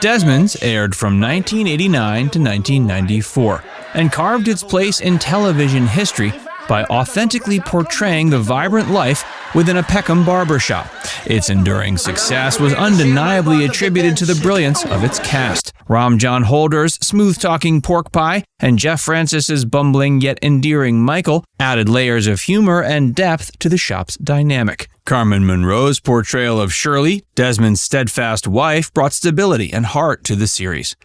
Desmonds aired from 1989 to 1994 and carved its place in television history by authentically portraying the vibrant life within a Peckham barbershop. Its enduring success was undeniably attributed to the brilliance of its cast. John Holder's smooth-talking Porkpie and Geff Francis's bumbling yet endearing Michael added layers of humor and depth to the shop's dynamic. Carmen Munroe's portrayal of Shirley, Desmond's steadfast wife, brought stability and heart to the series.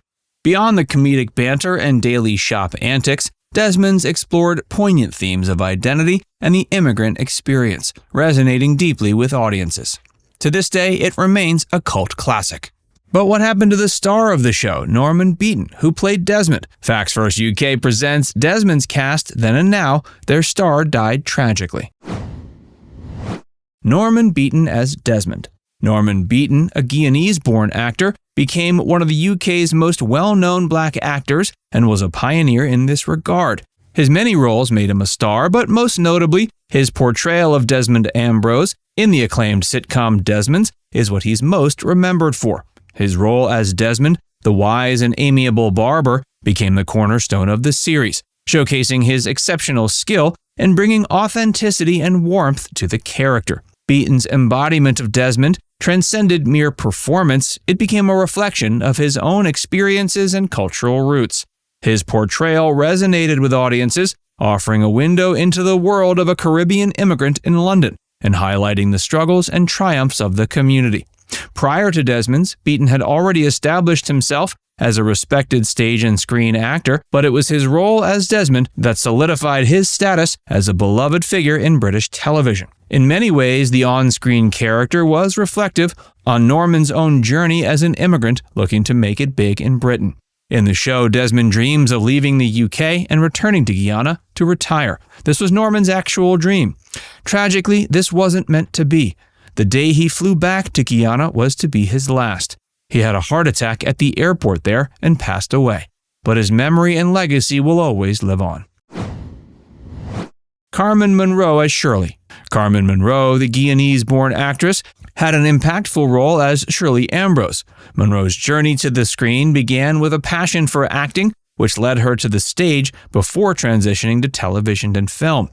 Beyond the comedic banter and daily shop antics, Desmonds explored poignant themes of identity and the immigrant experience, resonating deeply with audiences. To this day, it remains a cult classic. But what happened to the star of the show, Norman Beaton, who played Desmond? Facts First UK presents Desmond's cast then and now. Their star died tragically. Norman Beaton as Desmond. Norman Beaton, a Guyanese-born actor, became one of the UK's most well-known black actors and was a pioneer in this regard. His many roles made him a star, but most notably, his portrayal of Desmond Ambrose in the acclaimed sitcom Desmonds is what he's most remembered for. His role as Desmond, the wise and amiable barber, became the cornerstone of the series, showcasing his exceptional skill in bringing authenticity and warmth to the character. Beaton's embodiment of Desmond transcended mere performance. It became a reflection of his own experiences and cultural roots. His portrayal resonated with audiences, offering a window into the world of a Caribbean immigrant in London and highlighting the struggles and triumphs of the community. Prior to Desmonds, Beaton had already established himself as a respected stage and screen actor, but it was his role as Desmond that solidified his status as a beloved figure in British television. In many ways, the on-screen character was reflective on Norman's own journey as an immigrant looking to make it big in Britain. In the show, Desmond dreams of leaving the UK and returning to Guyana to retire. This was Norman's actual dream. Tragically, this wasn't meant to be. The day he flew back to Guyana was to be his last. He had a heart attack at the airport there and passed away. But his memory and legacy will always live on. Carmen Munroe as Shirley. Carmen Munroe, the Guyanese-born actress, had an impactful role as Shirley Ambrose. Munroe's journey to the screen began with a passion for acting, which led her to the stage before transitioning to television and film.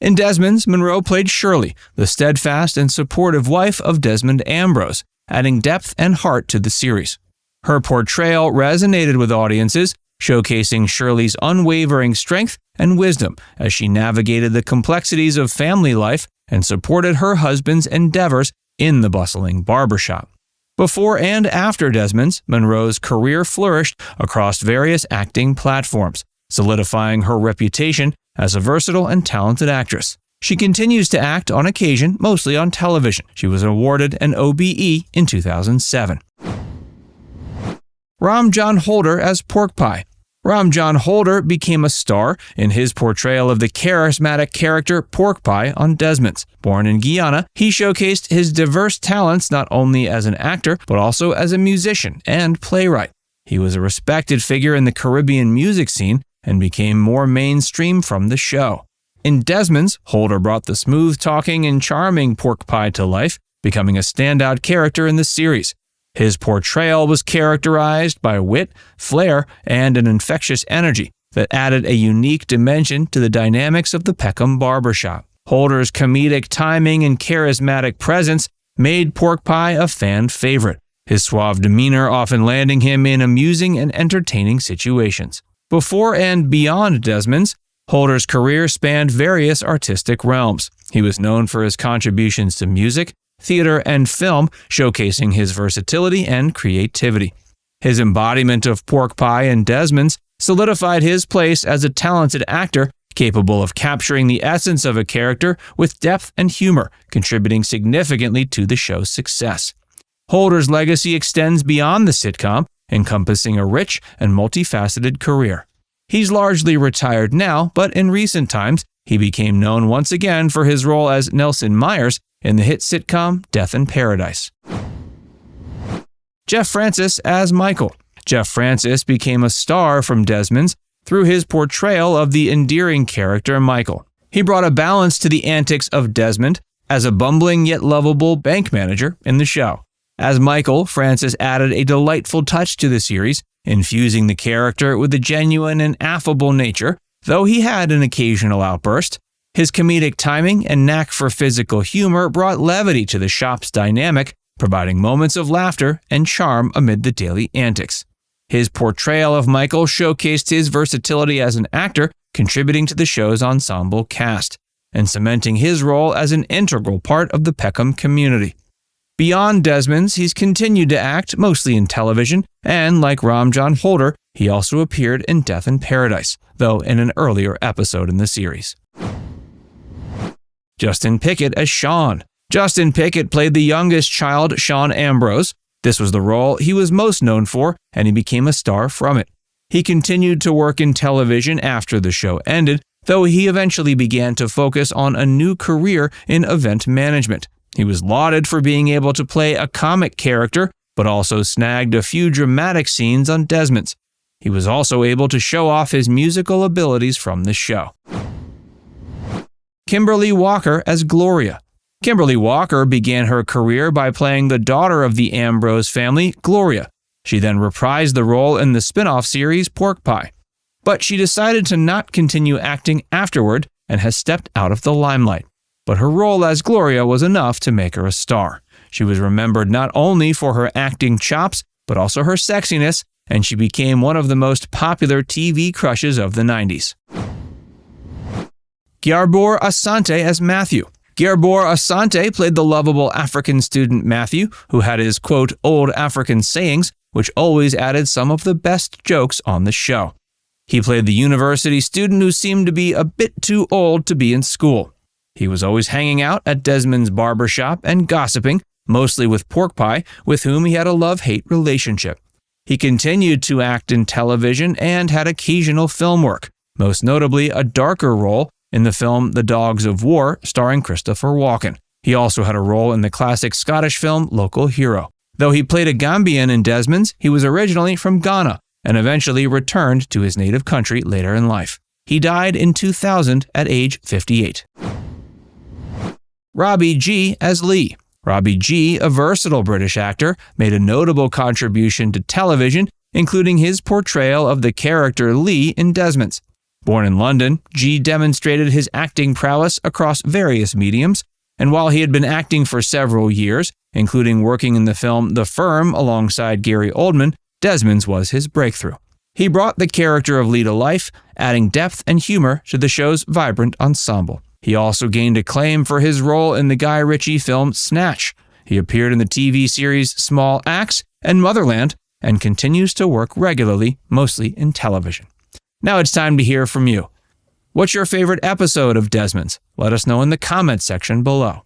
In Desmonds, Munroe played Shirley, the steadfast and supportive wife of Desmond Ambrose, adding depth and heart to the series. Her portrayal resonated with audiences, showcasing Shirley's unwavering strength and wisdom as she navigated the complexities of family life and supported her husband's endeavors in the bustling barbershop. Before and after Desmonds, Munroe's career flourished across various acting platforms, solidifying her reputation as a versatile and talented actress. She continues to act on occasion, mostly on television. She was awarded an OBE in 2007. John Holder as Porkpie. John Holder became a star in his portrayal of the charismatic character Porkpie on Desmonds. Born in Guyana, he showcased his diverse talents not only as an actor, but also as a musician and playwright. He was a respected figure in the Caribbean music scene and became more mainstream from the show. In Desmonds, Holder brought the smooth-talking and charming Porkpie to life, becoming a standout character in the series. His portrayal was characterized by wit, flair, and an infectious energy that added a unique dimension to the dynamics of the Peckham barbershop. Holder's comedic timing and charismatic presence made Porkpie a fan favorite, his suave demeanor often landing him in amusing and entertaining situations. Before and beyond Desmonds, Holder's career spanned various artistic realms. He was known for his contributions to music, theater, and film, showcasing his versatility and creativity. His embodiment of Porkpie and Desmonds solidified his place as a talented actor capable of capturing the essence of a character with depth and humor, contributing significantly to the show's success. Holder's legacy extends beyond the sitcom, encompassing a rich and multifaceted career. He's largely retired now, but in recent times, he became known once again for his role as Nelson Myers in the hit sitcom Death in Paradise. Geff Francis as Michael. Geff Francis became a star from Desmonds through his portrayal of the endearing character Michael. He brought a balance to the antics of Desmond as a bumbling yet lovable bank manager in the show. As Michael, Francis added a delightful touch to the series, infusing the character with a genuine and affable nature, though he had an occasional outburst. His comedic timing and knack for physical humor brought levity to the shop's dynamic, providing moments of laughter and charm amid the daily antics. His portrayal of Michael showcased his versatility as an actor, contributing to the show's ensemble cast, and cementing his role as an integral part of the Peckham community. Beyond Desmonds, he's continued to act, mostly in television, and like Ram John Holder, he also appeared in Death in Paradise, though in an earlier episode in the series. Justin Pickett as Sean. Justin Pickett played the youngest child, Sean Ambrose. This was the role he was most known for, and he became a star from it. He continued to work in television after the show ended, though he eventually began to focus on a new career in event management. He was lauded for being able to play a comic character, but also snagged a few dramatic scenes on Desmonds. He was also able to show off his musical abilities from the show. Kimberly Walker as Gloria. Kimberly Walker began her career by playing the daughter of the Ambrose family, Gloria. She then reprised the role in the spin-off series Porkpie. But she decided to not continue acting afterward and has stepped out of the limelight. But her role as Gloria was enough to make her a star. She was remembered not only for her acting chops, but also her sexiness, and she became one of the most popular TV crushes of the 90s. Gyearbuor Asante as Matthew. Gyearbuor Asante played the lovable African student Matthew, who had his, quote, old African sayings, which always added some of the best jokes on the show. He played the university student who seemed to be a bit too old to be in school. He was always hanging out at Desmond's barbershop and gossiping, mostly with Porkpie, with whom he had a love-hate relationship. He continued to act in television and had occasional film work, most notably a darker role in the film The Dogs of War, starring Christopher Walken. He also had a role in the classic Scottish film Local Hero. Though he played a Gambian in Desmonds, he was originally from Ghana and eventually returned to his native country later in life. He died in 2000 at age 58. Robbie Gee as Lee. Robbie Gee, a versatile British actor, made a notable contribution to television, including his portrayal of the character Lee in Desmonds. Born in London, Gee demonstrated his acting prowess across various mediums, and while he had been acting for several years, including working in the film The Firm alongside Gary Oldman, Desmonds was his breakthrough. He brought the character of Lee to life, adding depth and humor to the show's vibrant ensemble. He also gained acclaim for his role in the Guy Ritchie film Snatch. He appeared in the TV series Small Axe and Motherland, and continues to work regularly, mostly in television. Now it's time to hear from you. What's your favorite episode of Desmonds? Let us know in the comments section below.